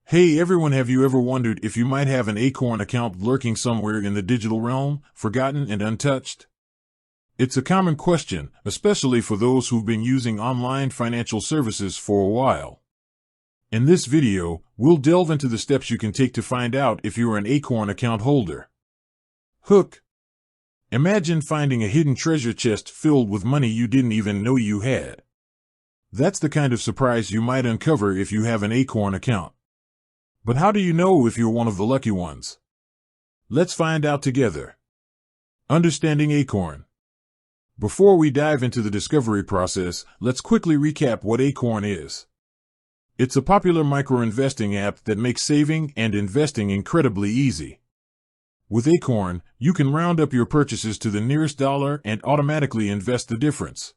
Hey everyone, have you ever wondered if you might have an Acorn account lurking somewhere in the digital realm, forgotten and untouched? It's a common question, especially for those who've been using online financial services for a while. In this video, we'll delve into the steps you can take to find out if you're an Acorn account holder. Hook. Imagine finding a hidden treasure chest filled with money you didn't even know you had. That's the kind of surprise you might uncover if you have an Acorn account. But how do you know if you're one of the lucky ones? Let's find out together. Understanding Acorn. Before we dive into the discovery process, let's quickly recap what Acorn is. It's a popular micro-investing app that makes saving and investing incredibly easy. With Acorn, you can round up your purchases to the nearest dollar and automatically invest the difference.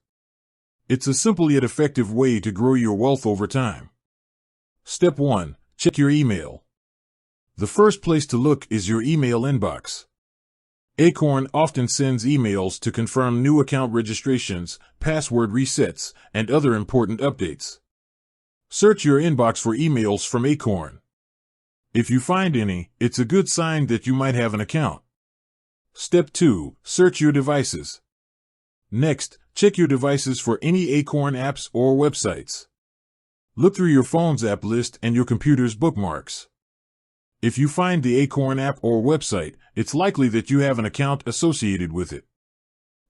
It's a simple yet effective way to grow your wealth over time. Step 1. Check your email. The first place to look is your email inbox. Acorn often sends emails to confirm new account registrations, password resets, and other important updates. Search your inbox for emails from Acorn. If you find any, it's a good sign that you might have an account. Step 2. Search your devices. Next, check your devices for any Acorn apps or websites. Look through your phone's app list and your computer's bookmarks. If you find the Acorn app or website, it's likely that you have an account associated with it.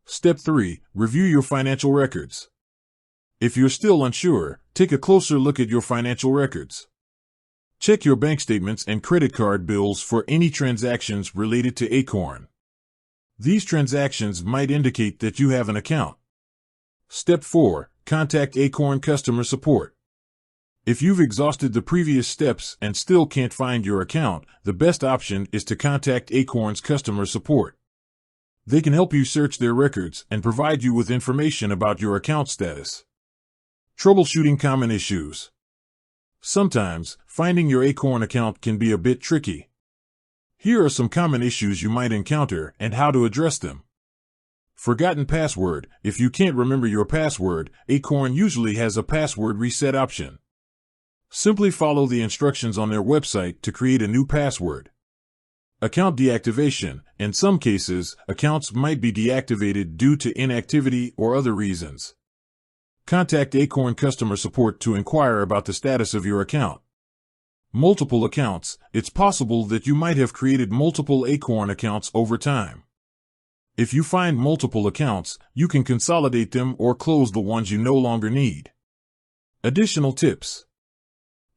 Step 3. Review your financial records. If you're still unsure, take a closer look at your financial records. Check your bank statements and credit card bills for any transactions related to Acorn. These transactions might indicate that you have an account. Step 4. Contact Acorn customer support. If you've exhausted the previous steps and still can't find your account, the best option is to contact Acorn's customer support. They can help you search their records and provide you with information about your account status. Troubleshooting common issues. Sometimes, finding your Acorn account can be a bit tricky. Here are some common issues you might encounter and how to address them. Forgotten password. If you can't remember your password, Acorn usually has a password reset option. Simply follow the instructions on their website to create a new password. Account deactivation. In some cases, accounts might be deactivated due to inactivity or other reasons. Contact Acorn customer support to inquire about the status of your account. Multiple accounts. It's possible that you might have created multiple Acorn accounts over time. If you find multiple accounts, you can consolidate them or close the ones you no longer need. Additional tips.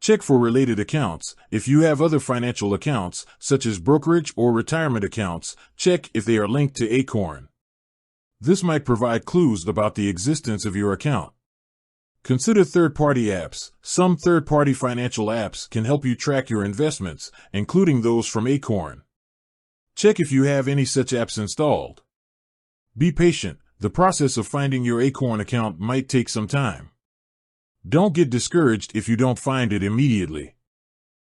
Check for related accounts. If you have other financial accounts, such as brokerage or retirement accounts, check if they are linked to Acorn. This might provide clues about the existence of your account. Consider third-party apps. Some third-party financial apps can help you track your investments, including those from Acorn. Check if you have any such apps installed. Be patient. The process of finding your Acorn account might take some time. Don't get discouraged if you don't find it immediately.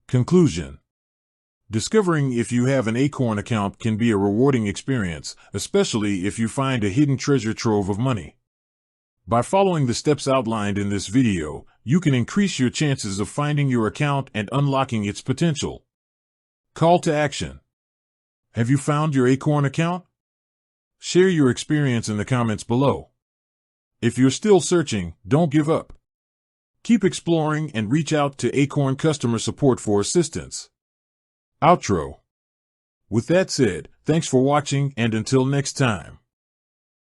Conclusion. Discovering if you have an Acorn account can be a rewarding experience, especially if you find a hidden treasure trove of money. By following the steps outlined in this video, you can increase your chances of finding your account and unlocking its potential. Call to action. Have you found your Acorn account? Share your experience in the comments below. If you're still searching, don't give up. Keep exploring and reach out to Acorn customer support for assistance. Outro. With that said, thanks for watching and until next time.